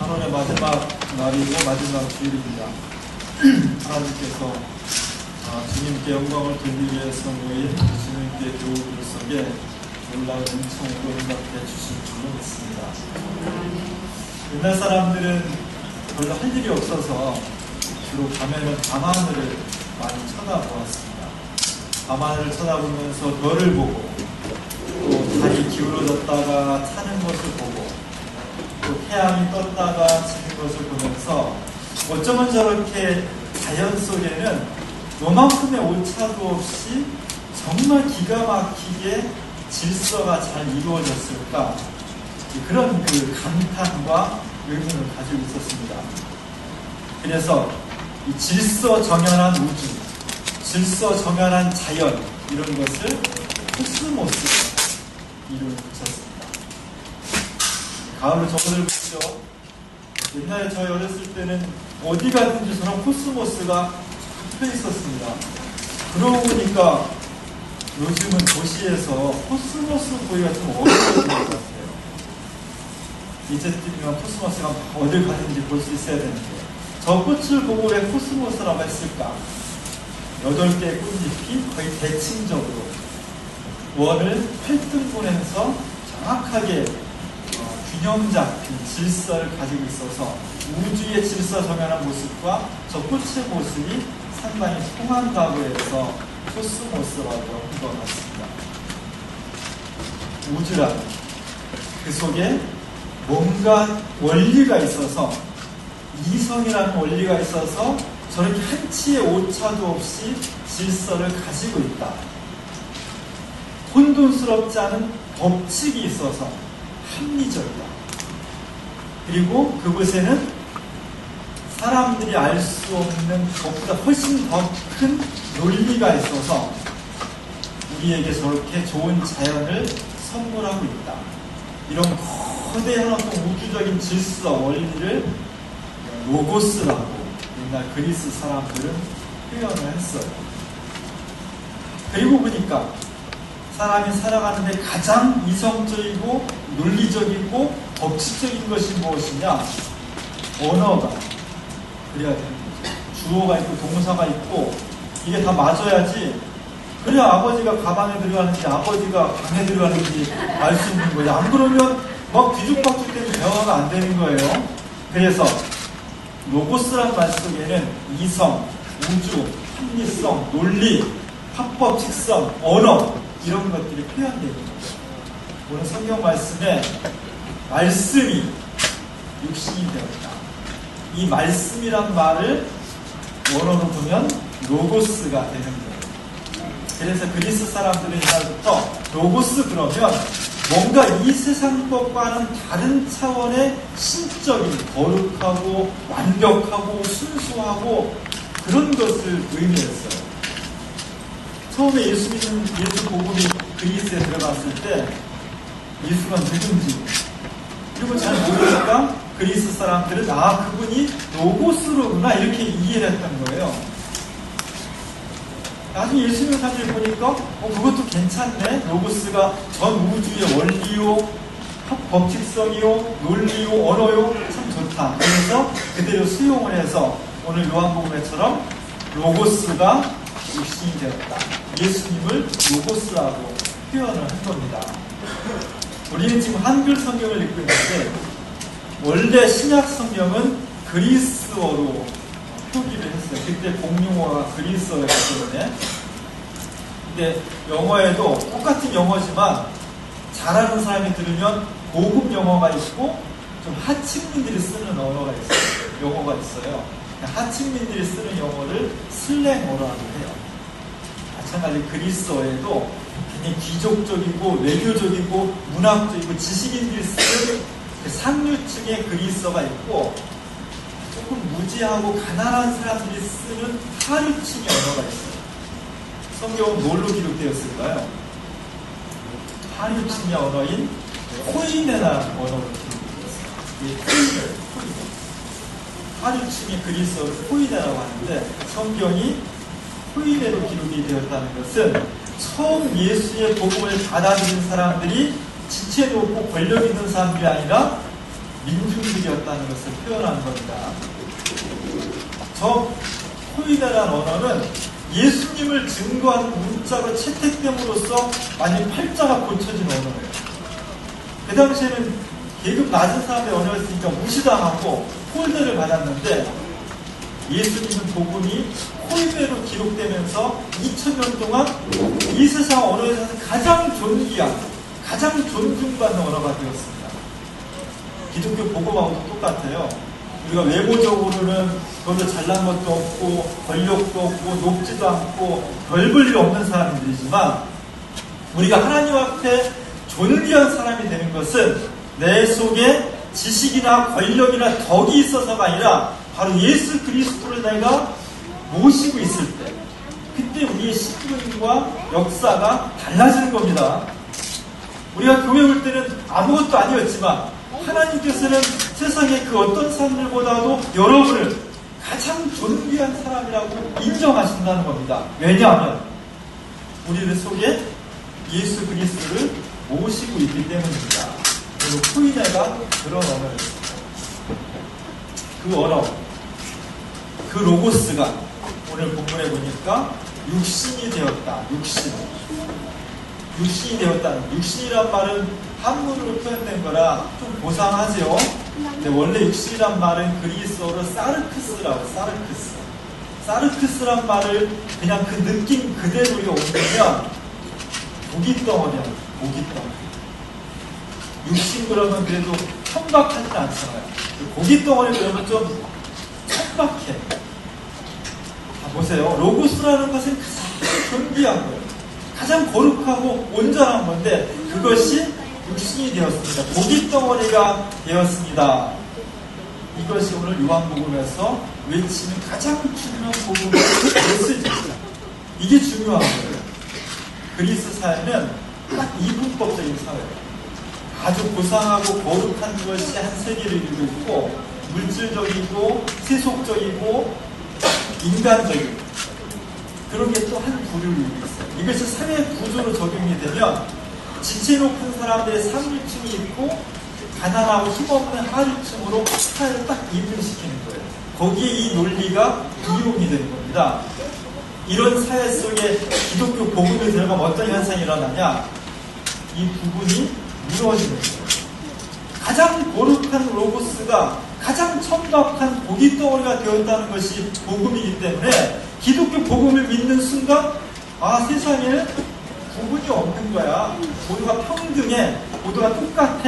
8월의 마지막 날이고 마지막 주일입니다. 하나님께서 주님께 영광을 돌리기 위해서 모인 주님께 교우들 속에 놀라운 은총으로 응답해 주실 줄로 믿습니다. 옛날 사람들은 별로 할 일이 없어서 주로 밤에는 밤하늘을 많이 쳐다보았습니다. 밤하늘을 쳐다보면서 별을 보고 또 달이 기울어졌다가 타는 것을 보고 또 태양이 떴다가 지는 것을 보면서 어쩌면 저렇게 자연 속에는 요만큼의 오차도 없이 정말 기가 막히게 질서가 잘 이루어졌을까, 그런 그 감탄과 의문을 가지고 있었습니다. 그래서 이 질서 정연한 우주, 질서 정연한 자연, 이런 것을 코스모스 이름을 붙였습니다. 가을을 저번을 보죠. 옛날에 저희 어렸을 때는 어디 가든지 저런 코스모스가 펴 있었습니다. 그러고 보니까 요즘은 도시에서 코스모스 보기가 좀 어려워진 것 같아요. 이제쯤이면 코스모스가 어딜 가든지 볼 수 있어야 되는데, 저 꽃을 보고 왜 코스모스라고 했을까? 8개의 꽃잎이 거의 대칭적으로 원을 8등분해서 정확하게 균형 잡힌 질서를 가지고 있어서 우주의 질서 정연한 모습과 저 꽃의 모습이 상당히 통한다고 해서 코스모스라고 한 것 같습니다. 우주란 그 속에 뭔가 원리가 있어서, 이성이라는 원리가 있어서 저렇게 한치의 오차도 없이 질서를 가지고 있다. 혼돈스럽지 않은 법칙이 있어서 합리적이다. 그리고 그곳에는 사람들이 알 수 없는 것보다 훨씬 더 큰 논리가 있어서 우리에게 저렇게 좋은 자연을 선물하고 있다. 이런 거대한 어떤 우주적인 질서, 원리를 로고스라고 옛날 그리스 사람들은 표현을 했어요. 그리고 보니까 사람이 살아가는데 가장 이성적이고 논리적이고 법칙적인 것이 무엇이냐? 언어가 그래야 되는 거죠. 주어가 있고 동사가 있고 이게 다 맞아야지, 그래야 아버지가 가방에 들어가는지 아버지가 방에 들어가는지 알 수 있는 거예요. 안 그러면 막 뒤죽박죽 때문에 대화가 안 되는 거예요. 그래서 로고스란 말 속에는 이성, 우주, 합리성, 논리, 합법칙성, 언어, 이런 것들이 표현되어 있는 거죠. 오늘 성경 말씀에 말씀이 육신이 되었다. 이 말씀이란 말을 원어로 보면 로고스가 되는 거예요. 그래서 그리스 사람들은 옛날부터 로고스 그러면 뭔가 이 세상 것과는 다른 차원의 신적인, 거룩하고 완벽하고 순수하고 그런 것을 의미했어요. 처음에 예수 복음이 그리스에 들어갔을 때 예수가 누군지 그리고 잘 모르니까 그리스 사람들은 그분이 로고스로구나 이렇게 이해를 했던 거예요. 나중에 예수님 사실 보니까 그것도 괜찮네. 로고스가 전 우주의 원리요, 법칙성이요, 논리요, 언어요, 참 좋다. 그래서 그대로 수용을 해서 오늘 요한복음에처럼 로고스가 육신이 되었다. 예수님을 로고스라고 표현을 한 겁니다. 우리는 지금 한글 성경을 읽고 있는데 원래 신약 성경은 그리스어로 표기를 했어요. 그때 공용어가 그리스어였기 때문에. 근데 영어에도 똑같은 영어지만 잘하는 사람이 들으면 고급 영어가 있고 좀 하층민들이 쓰는 언어가 있어요. 영어가 있어요. 하층민들이 쓰는 영어를 슬랭어라고 해요. 마찬가지 그리스어에도 굉장히 귀족적이고 외교적이고 문학적이고 지식인들이 쓰는 상류층의 그리스어가 있고 조금 무지하고 가난한 사람들이 쓰는 하류층의 언어가 있어요. 성경은 뭘로 기록되었을까요? 하류층의 언어인 코이네라는 언어로 기록되었어요. 하류층의 그리스어를 코이네라고 하는데 성경이 코이네로 기록이 되었다는 것은 처음 예수의 복음을 받아들인 사람들이 지체 높고 권력 있는 사람들이 아니라 민중들이었다는 것을 표현한 겁니다. 저 코이네라는 언어는 예수님을 증거하는 문자로 채택됨으로써 많이 팔자가 고쳐진 언어예요. 그 당시에는 계급 낮은 사람의 언어였으니까 무시당하고 홀대를 받았는데 예수님은 복음이 코이네로 기록되면서 2000년 동안 이 세상 언어에서 가장 존귀한, 가장 존중받는 언어가 되었습니다. 기독교 복음하고도 똑같아요. 우리가 외모적으로는 별로 잘난 것도 없고 권력도 없고 높지도 않고 별 볼 일 없는 사람들이지만 우리가 하나님 앞에 존귀한 사람이 되는 것은 내 속에 지식이나 권력이나 덕이 있어서가 아니라 바로 예수 그리스도를 내가 모시고 있을 때 그때 우리의 신분과 역사가 달라지는 겁니다. 우리가 교회 올 때는 아무것도 아니었지만 하나님께서는 세상의 그 어떤 사람들보다도 여러분을 가장 존귀한 사람이라고 인정하신다는 겁니다. 왜냐하면 우리들 속에 예수 그리스도를 모시고 있기 때문입니다. 그리고 코이네가 그런 언어였습니다. 그 언어, 그 로고스가 오늘 본문에 보니까 육신이 되었다. 육신이 되었다는, 육신이란 말은 한문으로 표현된 거라 좀 고상하죠. 근데 원래 육신이란 말은 그리스어로 사르크스라고, 사르크스란 말을 그냥 그 느낌 그대로 옮기면 고깃덩어리야, 고깃덩어리. 육신 그러면 그래도 천박하진 않잖아요. 고깃덩어리 그러면 좀 천박해. 자, 보세요. 로고스라는 것은 가장 존귀한 거예요. 가장 거룩하고 온전한 건데 그것이 육신이 되었습니다. 고깃덩어리가 되었습니다. 이것이 오늘 요한복음에서 외치는 가장 중요한 복음의 메시지입니다. 이게 중요한 거예요. 그리스 사회는 딱 이분법적인 사회예요. 아주 고상하고 거룩한 것이 한 세계를 이루고 있고 물질적이고 세속적이고 인간적이고 그런 게 또 한 부류를 이루고 있어요. 이것이 사회 구조로 적용이 되면 지체 높은 사람들의 상류층이 있고 가난하고 힘없는 하류층으로 사회를 딱 이분시키는 거예요. 거기에 이 논리가 이용이 되는 겁니다. 이런 사회 속에 기독교 복음이 들어가면 어떤 현상이 일어나냐? 이 부분이 무너지는 거예요. 가장 거룩한 로고스가 가장 천박한 고깃덩어리가 되었다는 것이 복음이기 때문에 기독교 복음을 믿는 순간 세상에는 구분이 없는 거야. 모두가 평등해. 모두가 똑같아.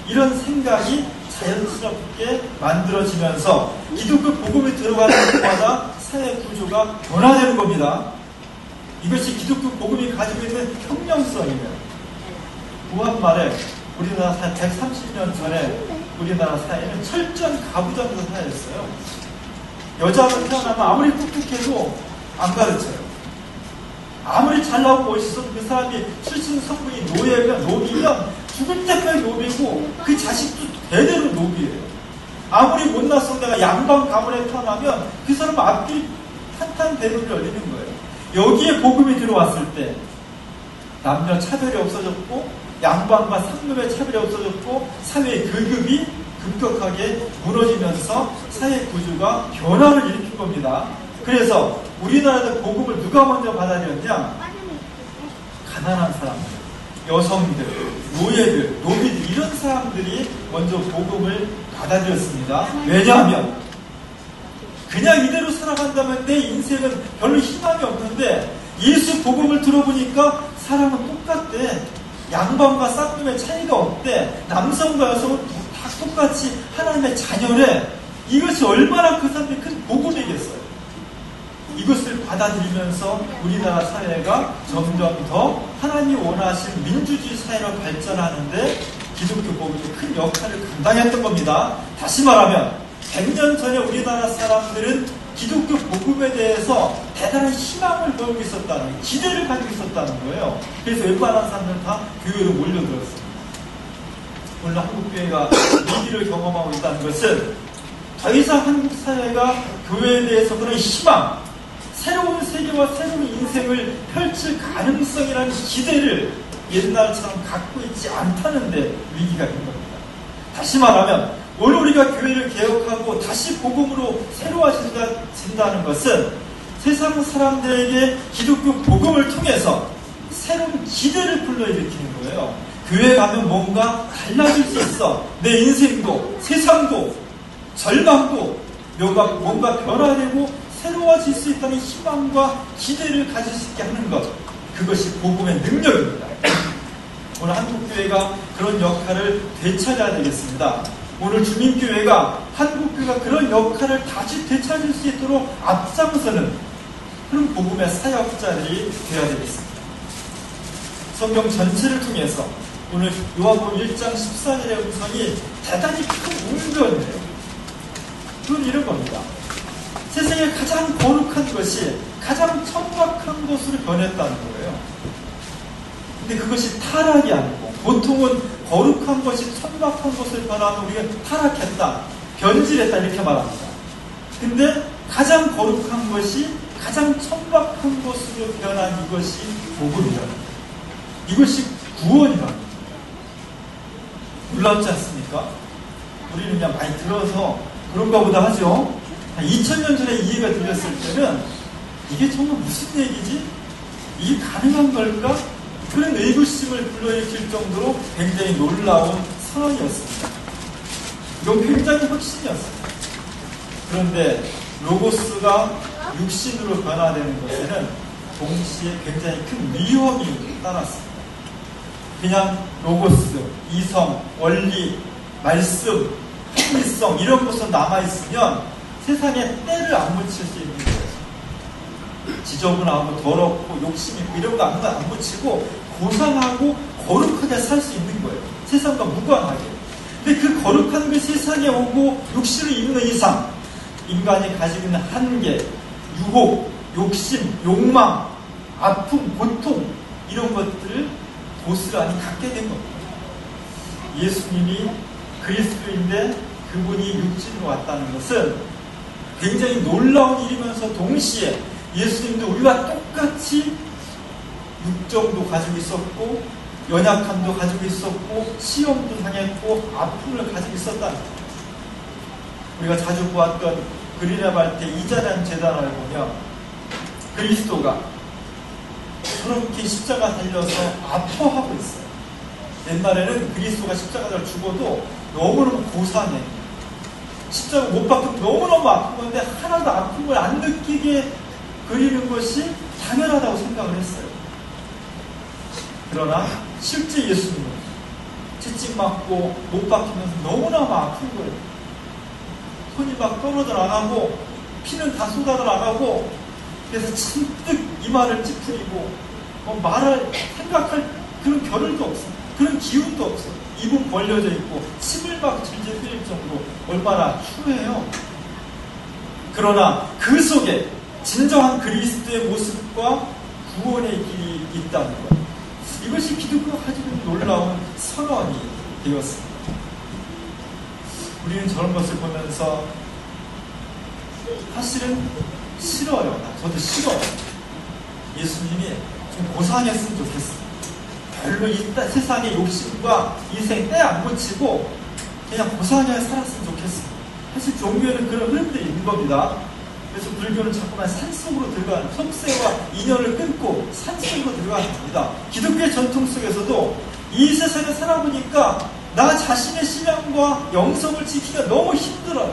이런 생각이 자연스럽게 만들어지면서 기독교 복음이 들어가는 곳마다 사회 구조가 변화되는 겁니다. 이것이 기독교 복음이 가지고 있는 혁명성이에요. 무한말에 우리나라 사회 130년 전에 우리나라 사회는 철저한 가부장제 사회였어요. 여자가 태어나면 아무리 똑똑해도 안 가르쳐요. 아무리 잘나고 멋있어도 그 사람이 출신 성분이 노비면 죽을 때까지 노비고 그 자식도 대대로 노비예요. 아무리 못났어 내가 양반 가문에 태어나면 그 사람 앞뒤 탄탄대로를 열리는 거예요. 여기에 복음이 들어왔을 때 남녀 차별이 없어졌고 양반과 상급의 차별이 없어졌고 사회의 계급이 급격하게 무너지면서 사회 구조가 변화를 일으킨 겁니다. 그래서 우리나라의 복음을 누가 먼저 받아들였냐? 가난한 사람들, 여성들, 노예들, 노비들 이런 사람들이 먼저 복음을 받아들였습니다. 왜냐하면 그냥 이대로 살아간다면 내 인생은 별로 희망이 없는데 예수 복음을 들어보니까 사람은 똑같대. 양반과 쌍놈의 차이가 없대. 남성과 여성은 다 똑같이 하나님의 자녀래. 이것이 얼마나 그 사람들이 큰 복음이겠어요. 이것을 받아들이면서 우리나라 사회가 점점 더 하나님이 원하신 민주주의 사회로 발전하는데 기독교 복음이 큰 역할을 감당했던 겁니다. 다시 말하면 100년 전에 우리나라 사람들은 기독교 복음에 대해서 대단한 희망을 보이고 있었다는, 기대를 가지고 있었다는 거예요. 그래서 웬만한 사람들은 다 교회로 몰려들었습니다. 오늘 한국교회가 위기를 경험하고 있다는 것은 더 이상 한국 사회가 교회에 대해서 그런 희망, 새로운 세계와 새로운 인생을 펼칠 가능성이라는 기대를 옛날처럼 갖고 있지 않다는데 위기가 된 겁니다. 다시 말하면 오늘 우리가 교회를 개혁하고 다시 복음으로 새로워진다는 것은 세상 사람들에게 기독교 복음을 통해서 새로운 기대를 불러일으키는 거예요. 교회 가면 뭔가 달라질 수 있어. 내 인생도, 세상도, 절망도 뭔가 변화되고 새로워질 수 있다는 희망과 기대를 가질 수 있게 하는 것. 그것이 복음의 능력입니다. 오늘 한국교회가 그런 역할을 되찾아야 되겠습니다. 오늘 주민교회가 한국교회가 그런 역할을 다시 되찾을 수 있도록 앞장서는 그런 복음의 사역자들이 되어야 되겠습니다. 성경 전체를 통해서 오늘 요한복음 1장 14절의 음성이 대단히 큰 울변이에요. 그건 이런 겁니다. 세상에 가장 거룩한 것이 가장 천박한 것으로 변했다는 거예요. 근데 그것이 타락이 아니고, 보통은 거룩한 것이 천박한 것을 변하면 우리가 타락했다, 변질했다 이렇게 말합니다. 근데 가장 거룩한 것이 가장 천박한 것으로 변한 이것이 복음이다. 이것이 구원이다. 놀랍지 않습니까? 우리는 그냥 많이 들어서 그런가 보다 하죠. 2000년 전에 이해가 들렸을 때는 이게 정말 무슨 얘기지? 이게 가능한 걸까? 그런 의구심을 불러일으킬 정도로 굉장히 놀라운 상황이었습니다. 이건 굉장히 혁신이었습니다. 그런데 로고스가 육신으로 변화되는 것에는 동시에 굉장히 큰 위험이 따랐습니다. 그냥 로고스, 이성, 원리, 말씀, 합리성 이런 것은 남아있으면 세상에 때를 안 묻힐 수 있는 거예요. 지저분하고 더럽고 욕심 있고 이런 거 아무도 안 묻히고 고상하고 거룩하게 살 수 있는 거예요. 세상과 무관하게. 근데 그 거룩한 게 세상에 오고 육신을 입는 이상 인간이 가지고 있는 한계, 유혹, 욕심, 욕망, 아픔, 고통 이런 것들을 고스란히 갖게 된 겁니다. 예수님이 그리스도인데 그분이 육신으로 왔다는 것은 굉장히 놀라운 일이면서 동시에 예수님도 우리와 똑같이 육정도 가지고 있었고 연약함도 가지고 있었고 시험도 당했고 아픔을 가지고 있었다는 거예요. 우리가 자주 보았던 그리나발 때 이자량 제단을 보면 그리스도가 저렇게 십자가 달려서 아파하고 있어요. 옛날에는 그리스도가 십자가를 죽어도 너무너무 고상해. 십자가 못 박히면 너무너무 아픈 건데 하나도 아픔을 안 느끼게 그리는 것이 당연하다고 생각을 했어요. 그러나 실제 예수님은 채찍 맞고 못 박히면서 너무너무 아픈 거예요. 손이 막 떨어져 나가고 피는 다 쏟아져 나가고 그래서 잔뜩 이마를 찌푸리고 말을 생각할 그런 겨를도 없어. 그런 기운도 없어. 입은 벌려져 있고 침을 막 질질 흘릴 정도로 얼마나 추해요. 그러나 그 속에 진정한 그리스도의 모습과 구원의 길이 있다는 것. 이것이 기독교가 가지고 있는 놀라운 선언이 되었습니다. 우리는 저런 것을 보면서 사실은 싫어요. 저도 싫어요. 예수님이 좀 고상했으면 좋겠어요. 별로 이 세상의 욕심과 인생 때 안 묻히고 그냥 고상하게 살았으면 좋겠어요. 사실 종교에는 그런 흐름들이 있는 겁니다. 그래서 불교는 자꾸만 산속으로 들어가는, 속세와 인연을 끊고 산속으로 들어가는 겁니다. 기독교의 전통 속에서도 이 세상에 살아보니까 나 자신의 신앙과 영성을 지키기가 너무 힘들어요.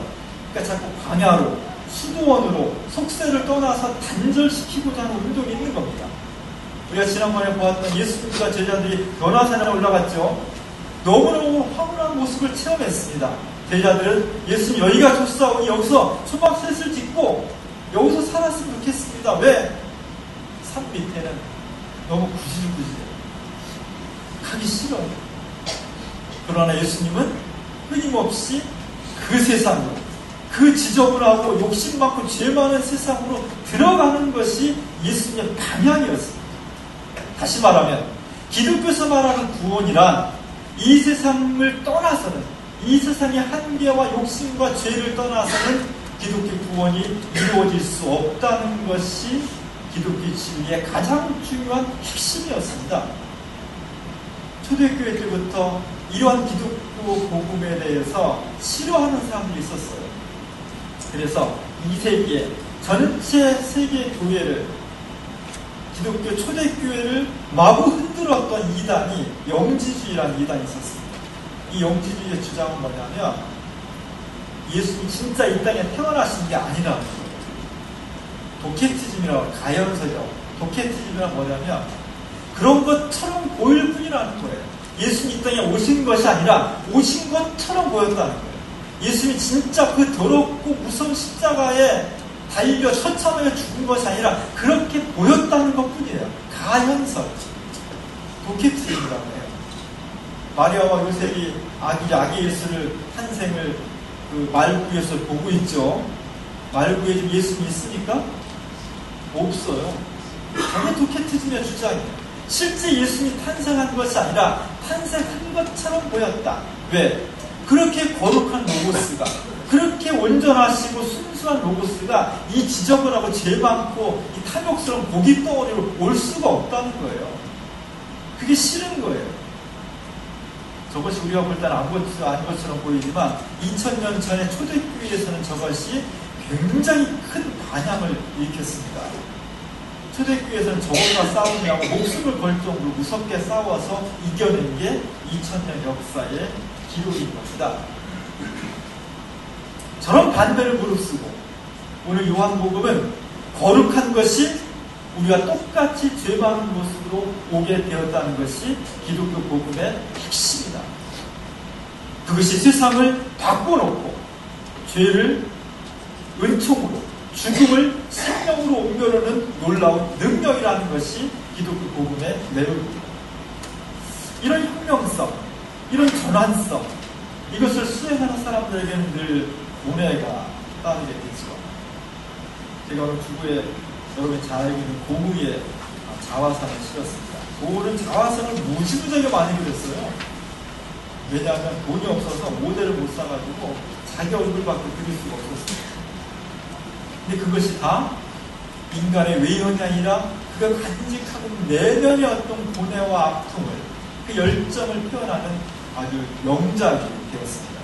그러니까 자꾸 광야로, 수도원으로 속세를 떠나서 단절시키고자 하는 운동이 있는 겁니다. 우리가 지난번에 보았던 예수님과 제자들이 변화산에 올라갔죠. 너무너무 황홀한 모습을 체험했습니다. 제자들은 예수님 여기가 좋사오니 여기서 초막셋을 짓고 여기서 살았으면 좋겠습니다. 왜? 산 밑에는 너무 구질구질해요. 가기 싫어요. 그러나 예수님은 끊임없이 그 세상으로, 그 지저분하고 욕심 많고 죄 많은 세상으로 들어가는 것이 예수님의 방향이었습니다. 다시 말하면 기독교에서 말하는 구원이란 이 세상을 떠나서는, 이 세상의 한계와 욕심과 죄를 떠나서는 기독교 구원이 이루어질 수 없다는 것이 기독교 진리의 가장 중요한 핵심이었습니다. 초대교회 때부터 이러한 기독교 복음에 대해서 싫어하는 사람들이 있었어요. 그래서 이 세기에 전체 세계 교회를, 기독교 초대교회를 마구 흔들었던 이단이 영지주의라는 이단이 있었습니다. 이 영지주의의 주장은 뭐냐면 예수님이 진짜 이 땅에 태어나신 게 아니라는 거예요. 도케티즘이라고, 가연서죠. 도케티즘이란 뭐냐면 그런 것처럼 보일 뿐이라는 거예요. 예수님이 이 땅에 오신 것이 아니라 오신 것처럼 보였다는 거예요. 예수님이 진짜 그 더럽고 무서운 십자가에 달려 처참하게 죽은 것이 아니라 그렇게 보였다는 것 뿐이에요. 가현설, 도케티즘이라고 해요. 마리아와 요셉이 아기 예수를 탄생을 그 말구에서 보고 있죠. 말구에 지금 예수님이 있으니까 없어요. 저게 도케티즘의 주장이에요. 실제 예수님이 탄생한 것이 아니라 탄생한 것처럼 보였다. 왜? 그렇게 거룩한 로고스가, 그렇게 온전하시고 순수한 로고스가 이 지저분하고 죄 많고 이 탐욕스러운 고기 덩어리로 올 수가 없다는 거예요. 그게 싫은 거예요. 저것이 우리가 볼 때는 아무것도 아닌 것처럼 보이지만 2000년 전에 초대교회에서는 저것이 굉장히 큰 반향을 일으켰습니다. 초대교회에서는 저것과 싸우느라고 목숨을 걸 정도로 무섭게 싸워서 이겨낸 게 2000년 역사의 기록인 것이다. 저런 반대를 무릅쓰고 오늘 요한복음은 거룩한 것이 우리가 똑같이 죄 많은 모습으로 오게 되었다는 것이 기독교 복음의 핵심이다. 그것이 세상을 바꿔놓고 죄를 은총으로, 죽음을 생명으로 옮겨놓는 놀라운 능력이라는 것이 기독교 복음의 내용입니다. 이런 혁명성, 이런 전환성, 이것을 수행하는 사람들에게는 늘 고뇌가 따르게 되죠. 제가 오늘 주부에 여러분이 잘 알고 있는 고우의 자화상을 실었습니다. 고우는 자화상을 무지무지하게 많이 그렸어요. 왜냐하면 돈이 없어서 모델을 못 사가지고 자기 얼굴밖에 그릴 수가 없었습니다. 근데 그것이 다 인간의 외형이 아니라 그가 간직하고 내면의 어떤 고뇌와 아픔을, 그 열정을 표현하는 아주 명작이 되었습니다.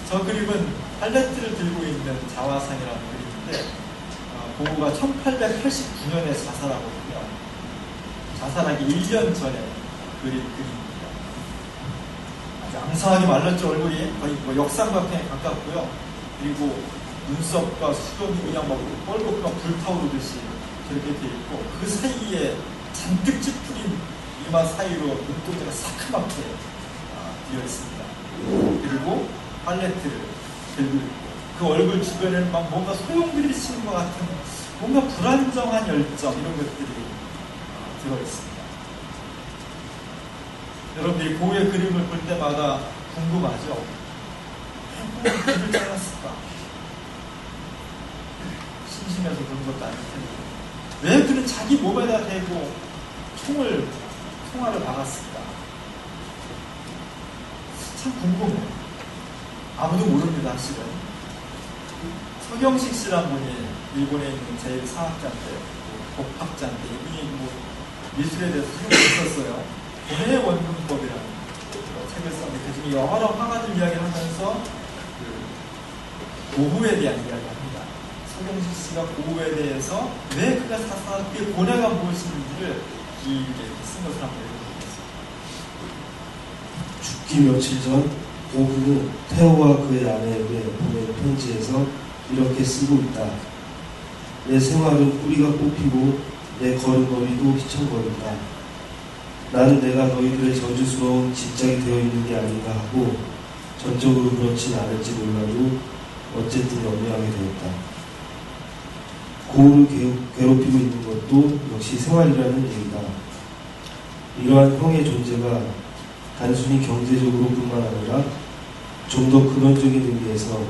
저 그림은 팔레트를 들고 있는 자화상이라는 그림인데 고우가 1889년에 자살하거든요. 자살하기 1년 전에 그린 그림입니다. 아주 앙상하게 말랐죠. 얼굴이 거의 뭐 역삼각형에 가깝고요. 그리고 눈썹과 수염이 그냥 막 뻘겋게 불타오르듯이 저렇게 돼 있고 그 사이에 잔뜩 찌푸린 이마 사이로 눈동자가 새카맣게 되어 있습니다. 그리고 팔레트를 들고 있고 그 얼굴 주변에는 막 뭔가 소용돌이를 치는 것 같은 뭔가 불안정한 열정 이런 것들이 들어있습니다. 여러분들이 고우의 그림을 볼 때마다 궁금하죠? 왜 그림을 잘랐을까? 심심해서 그런 것도 아닐 텐데 왜 그는 자기 몸에다 대고 총알을 박았을까? 참 궁금해요. 아무도 모릅니다, 사실은. 서경식 씨란 분이 일본에 있는 제1사학자인데, 법학자인데, 이분이 뭐 미술에 대해서 책을 썼어요. 고뇌의 원근법이라는 책을 썼는데, 그 중에 여러 화가들 이야기를 하면서 고흐에 대한 이야기를 합니다. 서경식 씨가 고흐에 대해서 왜 그가 사사한 그 고뇌가 무엇인지를 길게 쓴 것을 한번 읽어보겠습니다. 죽기 며칠 전 고흐는 태호와 그의 아내에게 보낸 편지에서 이렇게 쓰고 있다. 내 생활은 뿌리가 뽑히고 내 걸음걸이도 휘청거린다. 나는 내가 너희들의 저주스러운 집착이 되어 있는 게 아닌가 하고 전적으로 그렇진 않을지 몰라도 어쨌든 염려하게 되었다. 고흐를 괴롭히고 있는 것도 역시 생활이라는 얘기다. 이러한 형의 존재가 단순히 경제적으로 뿐만 아니라 좀 더 근원적인 의미에서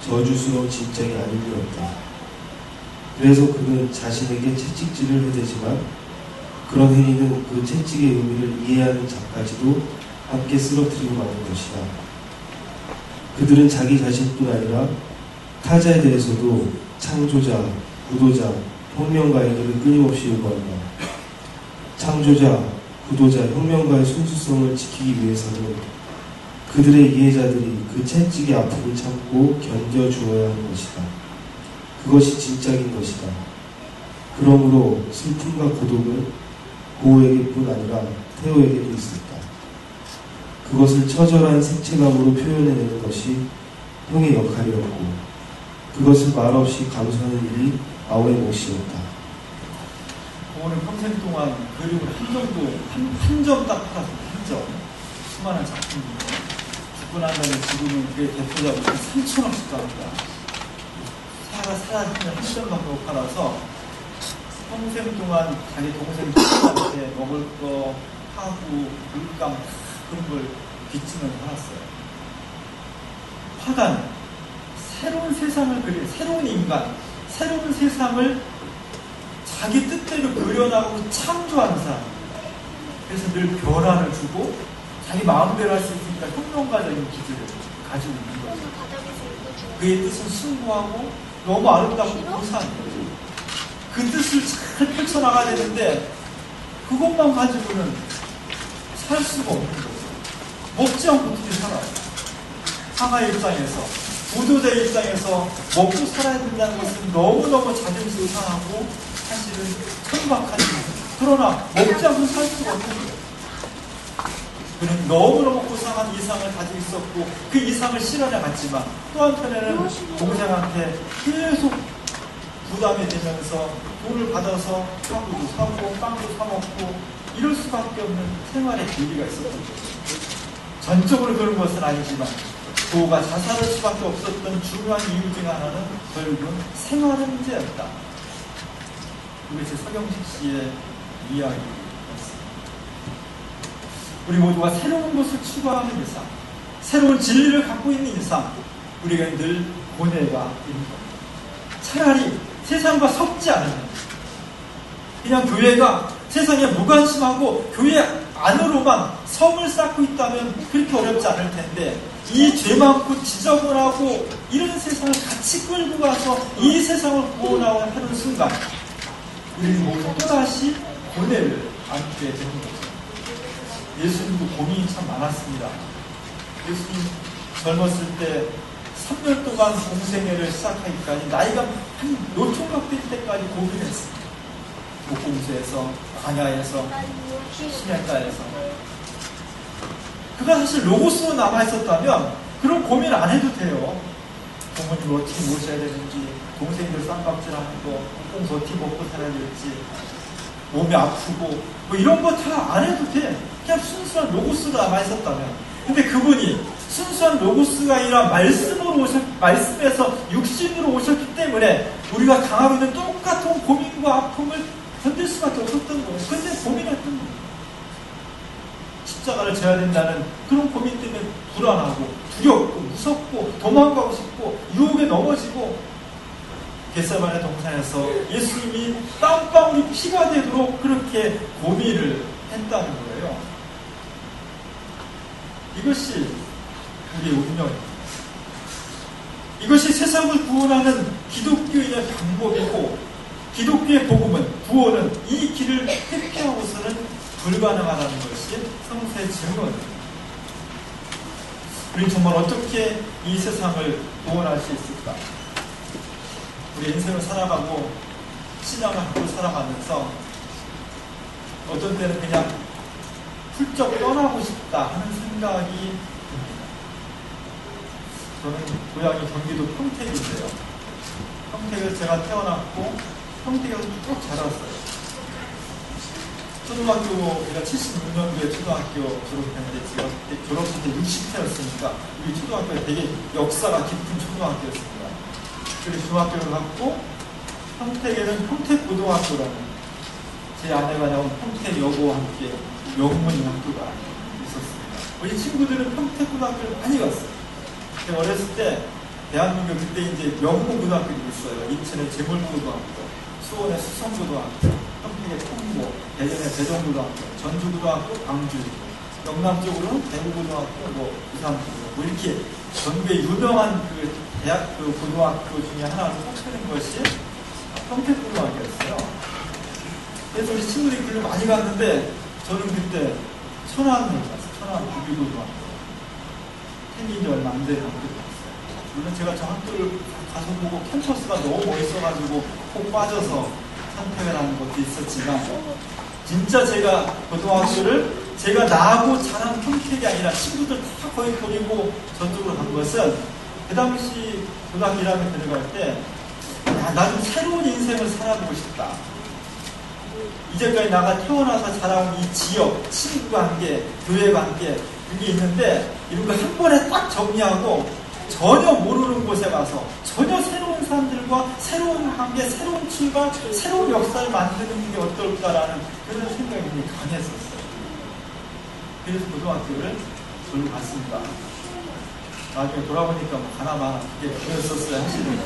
저주스러운 집착이 아닐 리 없다. 그래서 그는 자신에게 채찍질을 해대지만 그런 행위는 그 채찍의 의미를 이해하는 자까지도 함께 쓰러뜨리고 마는 것이다. 그들은 자기 자신뿐 아니라 타자에 대해서도 창조자, 구도자, 혁명가에게를 끊임없이 요구한다. 창조자, 구도자, 혁명가의 순수성을 지키기 위해서는 그들의 이해자들이 그 채찍의 아픔을 참고 견뎌주어야 하는 것이다. 그것이 진짜인 것이다. 그러므로 슬픔과 고독은 고우에게뿐 아니라 태호에게도 있었다. 그것을 처절한 색채감으로 표현해내는 것이 형의 역할이었고 그것을 말없이 감수하는 일이 아우의 몫이었다. 고은은 평생 동안 그림을 한 점 딱 팔았습니다. 한 점. 수많은 작품이 죽고 난 다음에 지금은 그의 대표작으로 3,000원씩 갑니다. 사라지는 한 점만 더 팔아서 평생 동안 자기 동생들한테 먹을 거, 하구, 물감 그런 걸 빚지면서 살았어요. 화가는 새로운 세상을 새로운 인간, 새로운 세상을 자기 뜻대로 그려나가고 창조하는 사람. 그래서 늘 변화를 주고 자기 마음대로 할 수 있으니까 혁명가적인 기질을 가지고 있는 거죠. 그의 뜻은 숭고하고 너무 아름답고 고사한 거죠. 그 뜻을 잘 펼쳐나가야 되는데 그것만 가지고는 살 수가 없는 거죠. 먹지 않고 어떻게 살아요? 화가의 입장에서, 부도자의 입장에서 먹고 살아야 된다는 것은 너무너무 자존심 상하고 사실은 천박한 일. 그러나 먹지 않고 살 수가 없는 거예요. 그는 너무너무 고상한 이상을 가지고 있었고 그 이상을 실현해 갔지만 또 한편에는 동생한테 계속 부담이 되면서 돈을 받아서 사고도 사고 빵도 사먹고 이럴 수밖에 없는 생활의 계기가 있었던 거죠. 전적으로 그런 것은 아니지만 도가 자살할 수밖에 없었던 중요한 이유 중 하나는 결국은 생활의 문제였다. 이것이 서경식 씨의 이야기였습니다. 우리 모두가 새로운 것을 추구하는 이상, 새로운 진리를 갖고 있는 이상, 우리가 늘 고뇌가 있는 겁니다. 차라리 세상과 섞지 않으면 그냥 교회가 세상에 무관심하고 교회 안으로만 성을 쌓고 있다면 그렇게 어렵지 않을 텐데 이 죄 많고 지저분하고 이런 세상을 같이 끌고 가서 이 세상을 구원하고 하는 순간 우리는 모두 또다시 고뇌를 안게 되는 거죠. 예수님도 고민이 참 많았습니다. 예수님 젊었을 때 3년 동안 공생애를 시작하기까지 나이가 한 노총각 될 때까지 고민했습니다. 목공소에서, 광야에서, 시냇가에서. 그가 사실 로고스로 남아있었다면 그런 고민 안 해도 돼요. 부모님을 어떻게 모셔야 되는지, 동생들 쌍박질하는 거, 목공소 어떻게 먹고 살아야 될지, 몸이 아프고 뭐 이런 거 다 안 해도 돼. 그냥 순수한 로고스로 남아있었다면. 근데 그분이 순수한 로고스가 아니라 말씀에서 육신으로 오셨기 때문에 우리가 당하고 있는 똑같은 고민과 아픔을 견딜 수밖에 없었던 거예요. 근데 고민했던 거예요. 십자가를 져야 된다는 그런 고민 때문에 불안하고 두렵고 무섭고 도망가고 싶고 유혹에 넘어지고 겟세마네 동산에서 예수님이 땀방울이 피가 되도록 그렇게 고민을 했다는 거예요. 이것이 우리의 운명입니다. 이것이 세상을 구원하는 기독교인의 방법이고 기독교의 복음은 구원은 이 길을 택하고서는 불가능하다는 것이 성서의 증언입니다. 우리는 정말 어떻게 이 세상을 구원할 수 있을까? 우리 인생을 살아가고 신앙을 갖고 살아가면서 어떤 때는 그냥 훌쩍 떠나고 싶다 하는 생각이 듭니다. 저는 고향이 경기도 평택인데요. 평택에서 제가 태어났고 평택에서 쭉 자랐어요. 초등학교, 제가 76년도에 초등학교 졸업했는데 제가 그때 졸업할 때 60세였으니까 우리 초등학교가 되게 역사가 깊은 초등학교였습니다. 그래서 중학교를 갔고 평택에는 평택고등학교라는 제 아내가 나온 평택여고와 함께 영문인 학교가 있었습니다. 우리 친구들은 평택고등학교를 많이 갔어요. 제가 어렸을 때 대한민국 그때 이제 명문고등학교도 있어요. 인천의 제물고등학교, 수원의 수성고등학교, 평택의 통고, 대전의 대전고등학교, 전주고등학교, 광주, 영남 쪽으로는 대구고등학교, 부산고등학교, 뭐 이렇게 전국에 유명한 그 대학교 고등학교 중에 하나로 꼽히는 것이 평택고등학교였어요. 그래서 우리 친구들이 글로 많이 갔는데 저는 그때 천안에 갔어요. 천안 부비고등학교. 생긴 지 얼마 안 된 학교를 갔어요. 물론 제가 저 학교를 가서 보고 캠퍼스가 너무 멋있어가지고 꼭 빠져서 선택을 하는 것도 있었지만, 진짜 제가 고등학교를 제가 나하고 자란 형택이 아니라 친구들 다 거의 버리고 저쪽으로 간 것은, 그 당시 고등학교 1학년 들어갈 때, 나는 새로운 인생을 살아보고 싶다. 이제까지 나가 태어나서 자라온 이 지역, 친구 관계, 교회 관계, 이게 있는데, 이런 거 한 번에 딱 정리하고, 전혀 모르는 곳에 가서, 전혀 새로운 사람들과 새로운 관계, 새로운 출발, 새로운 역사를 만드는 게 어떨까라는 그런 생각이 굉장히 강했었어요. 그래서 고등학교를 졸로 갔습니다. 나중에 돌아보니까 뭐 하나만 그게 그랬었어요. 사실은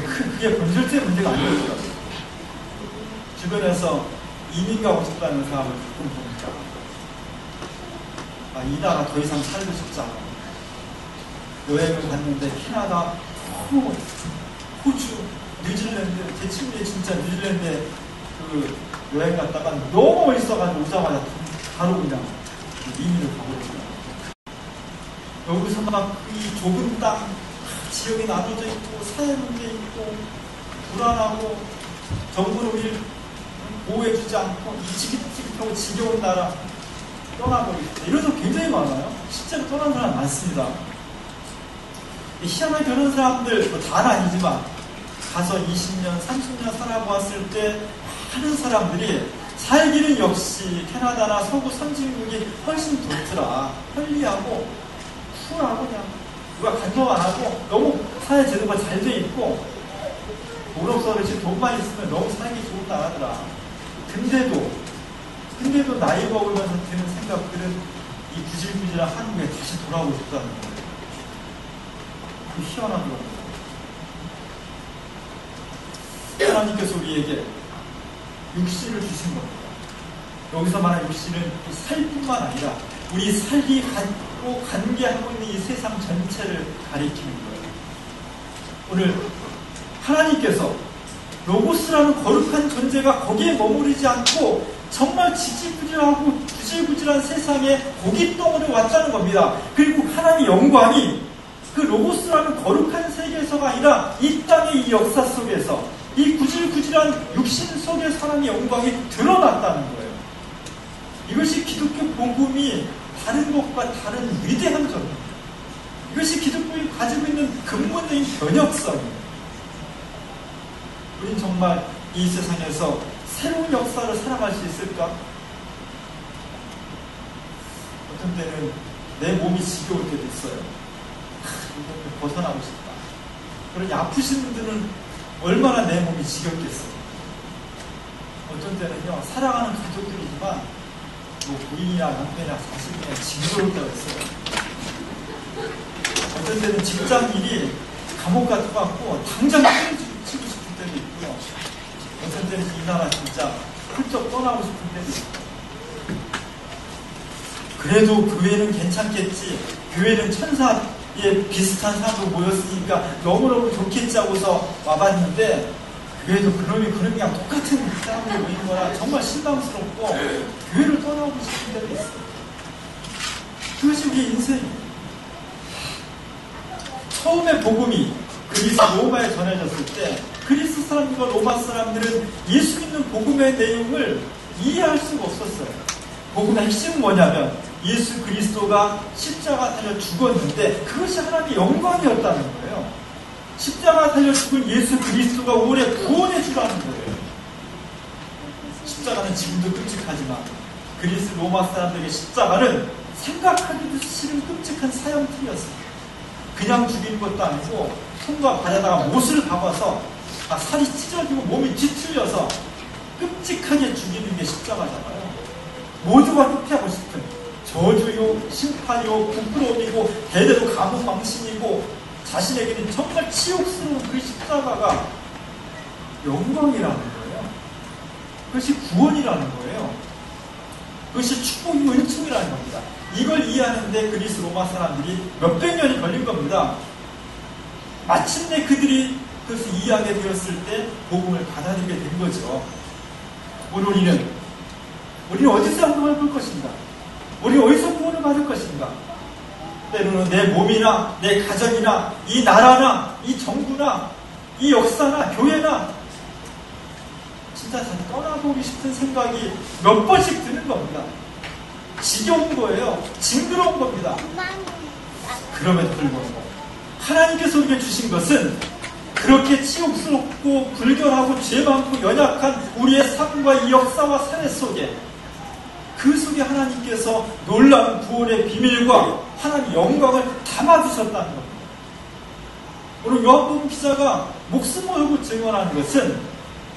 그게 본질적인 문제가 아니었더라고요. 주변에서 이민 가고 싶다는 사람을 가끔 보니까, 이 나라 더 이상 살고 싶지 않아. 여행을 갔는데 캐나다, 호주, 뉴질랜드, 제 친구들이 진짜 뉴질랜드에 그 여행 갔다가 너무 멋있어가지고 오자마자 바로 그냥 이민을 가버렸어요. 여기서 막 이 좁은 땅, 지역이 나눠져 있고, 사회 문제 있고, 불안하고, 정부는 우리를 보호해주지 않고, 이 지긋지긋하고 지겨운 나라 떠나버리고, 이런 사람 굉장히 많아요. 실제로 떠난 사람 많습니다. 희한하게 그런 사람들, 뭐 다는 아니지만, 가서 20년, 30년 살아보았을 때, 많은 사람들이 살기는 역시 캐나다나 서구 선진국이 훨씬 좋더라. 편리하고, 쿨하고, 그냥, 누가 간섭 안 하고, 너무 사회 제도가 잘 돼 있고, 돈 없어 그렇지 돈만 있으면 너무 살기 좋은 나라더라. 근데도 나이 먹으면서 드는 생각들은 이 구질구질한 한국에 다시 돌아오고 싶다는 거예요. 그 희한하더라고요. 하나님께서 우리에게 육신을 주신 겁니다. 여기서 말하는 육신은 살뿐만 아니라 우리 살기 갖고 관계하고 있는 이 세상 전체를 가리키는 거예요. 오늘 하나님께서 로고스라는 거룩한 존재가 거기에 머무르지 않고 정말 지지부진하고 구질구질한 세상에 고깃덩어리 왔다는 겁니다. 그리고 하나님의 영광이 그 로고스라는 거룩한 세계에서가 아니라 이 땅의 이 역사 속에서 이 구질구질한 육신 속에 사람의 영광이 드러났다는 거예요. 이것이 기독교 복음이 다른 것과 다른 위대한 점입니다. 이것이 기독교가 가지고 있는 근본적인 변혁성입니다. 우린 정말 이 세상에서 새로운 역사를 살아갈 수 있을까? 어떤 때는 내 몸이 지겨울 때도 있어요. 이것도 벗어나고 싶다. 그러니 아프신 분들은 얼마나 내 몸이 지겹겠어요. 어떤 때는요, 사랑하는 가족들이지만 뭐 부인이나 남편이나 자식이나 징그러울 때가 있어요. 어떤 때는 직장 일이 감옥 같은 것 같고 당장 치고 싶을 때도 있고요. 어떤 때는 이 나라 진짜 훌쩍 떠나고 싶은 때도 있고. 그래도 교회는 괜찮겠지. 교회는 천사에 비슷한 사람도 모였으니까 너무너무 좋겠지 하고서 와봤는데, 교회도 그놈이 그냥 똑같은 사람들이 모이는 거라 정말 실망스럽고 교회를 떠나고 싶은 때도 있어요. 그것이 우리의 인생입니다. 처음에 복음이 그리스 로마에 전해졌을 때 그리스 사람과 로마 사람들은 예수 믿는 복음의 내용을 이해할 수가 없었어요. 복음의 핵심은 뭐냐면 예수 그리스도가 십자가 달려 죽었는데 그것이 하나님의 영광이었다는 거예요. 십자가 달려 죽은 예수 그리스도가 오래 구원해 주라는 거예요. 십자가는 지금도 끔찍하지만 그리스 로마 사람들에게 십자가는 생각하기도 싫은 끔찍한 사형틀이었어요. 그냥 죽이는 것도 아니고 손과 발에다가 못을 박아서 살이 찢어지고 몸이 뒤틀려서 끔찍하게 죽이는 게 십자가잖아요. 모두가 흡해하고 싶은 저주요, 심판이요, 부끄러움이고 대대로 감옥 망신이고 자신에게는 정말 치욕스러운 그 십자가가 영광이라는 거예요. 그것이 구원이라는 거예요. 그것이 축복이고 은총이라는 겁니다. 이걸 이해하는데 그리스 로마 사람들이 몇백 년이 걸린 겁니다. 마침내 그들이 그것을 이해하게 되었을 때 복음을 받아들이게 된 거죠. 오늘 우리는 어디서 구원을 볼 것인가? 우리는 어디서 구원을 받을 것인가? 때로는 내 몸이나 내 가정이나 이 나라나 이 정부나 이 역사나 교회나 진짜 다 떠나보기 싶은 생각이 몇 번씩 드는 겁니다. 지겨운 거예요. 징그러운 겁니다. 그럼에도 불구하고 하나님께서 우리에게 주신 것은 그렇게 치욕스럽고 불결하고 죄 많고 연약한 우리의 삶과 이 역사와 사회 속에 그 속에 하나님께서 놀라운 구원의 비밀과 하나님의 영광을 담아주셨다는 겁니다. 오늘 요한복음 기자가 목숨 걸고 증언하는 것은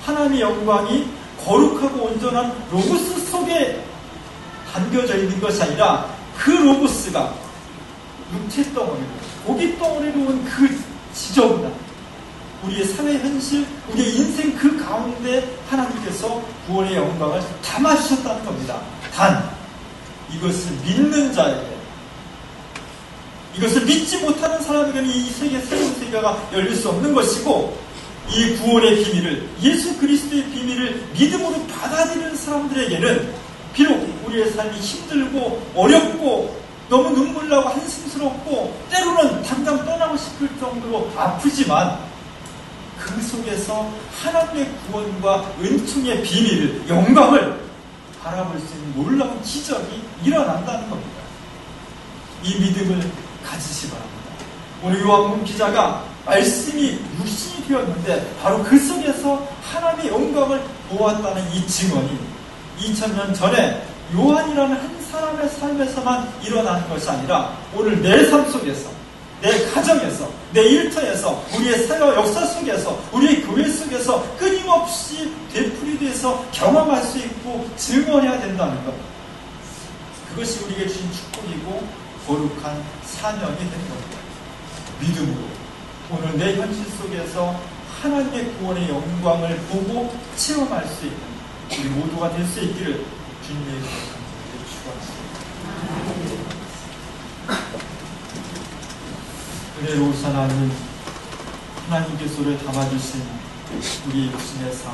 하나님의 영광이 거룩하고 온전한 로고스 속에 담겨져 있는 것이 아니라 그 로고스가 육체 덩어리로 고기 덩어리로 온 그 지저분한 우리의 사회 현실, 우리의 인생 그 가운데 하나님께서 구원의 영광을 담아주셨다는 겁니다. 단 이것을 믿는 자에게, 이것을 믿지 못하는 사람에게는 이 세계, 새로운 세계가 열릴 수 없는 것이고, 이 구원의 비밀을, 예수 그리스도의 비밀을 믿음으로 받아들이는 사람들에게는 비록 우리의 삶이 힘들고 어렵고 너무 눈물 나고 한심스럽고 때로는 당장 떠나고 싶을 정도로 아프지만 그 속에서 하나님의 구원과 은총의 비밀을, 영광을 바라볼 수 있는 놀라운 기적이 일어난다는 겁니다. 이 믿음을 가지시 바랍니다. 오늘 요한복음 기자가 말씀이 육신이 되었는데 바로 그 속에서 하나님의 영광을 보았다는 이 증언이 2000년 전에 요한이라는 한 사람의 삶에서만 일어나는 것이 아니라 오늘 내 삶 속에서, 내 가정에서, 내 일터에서, 우리의 사회와 역사 속에서, 우리의 교회 속에서 끊임없이 되풀이돼서 경험할 수 있고 증언해야 된다는 것. 그것이 우리에게 주신 축복이고 거룩한 사명이 되는 겁니다. 믿음으로 오늘 내 현실 속에서 하나님의 구원의 영광을 보고 체험할 수 있는 우리 모두가 될 수 있기를 주님의 이름으로 축원합니다. 은혜로우신 하나님, 하나님께서 우리를 담아주신 우리 육신의 삶,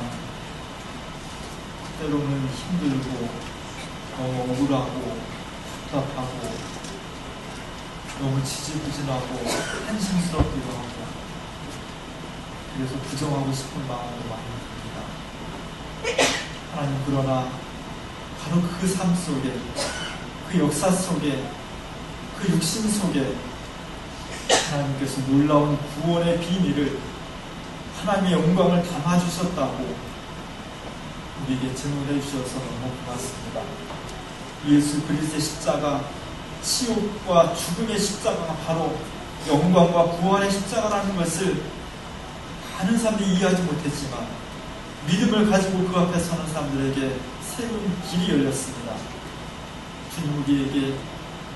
때로는 힘들고 너무 억울하고 답답하고 너무 지지부진하고 한심스럽기도 하고 그래서 부정하고 싶은 마음도 많이 듭니다. 하나님, 그러나 바로 그 삶 속에, 그 역사 속에, 그 육신 속에 하나님께서 놀라운 구원의 비밀을, 하나님의 영광을 담아주셨다고 우리에게 증언해 주셔서 너무 고맙습니다. 예수 그리스도의 십자가, 치욕과 죽음의 십자가가 바로 영광과 구원의 십자가라는 것을 많은 사람들이 이해하지 못했지만 믿음을 가지고 그 앞에 서는 사람들에게 새로운 길이 열렸습니다. 주님, 우리에게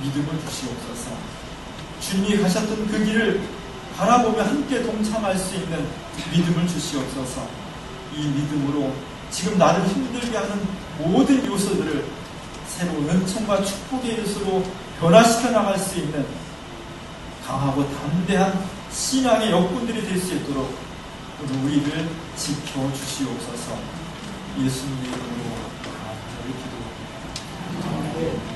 믿음을 주시옵소서. 주님이 가셨던 그 길을 바라보며 함께 동참할 수 있는 믿음을 주시옵소서. 이 믿음으로 지금 나를 힘들게 하는 모든 요소들을 새로운 은총과 축복의 요소로 변화시켜 나갈 수 있는 강하고 담대한 신앙의 역군들이 될 수 있도록 오늘 우리를 지켜주시옵소서. 예수님의 이름으로 기도합니다.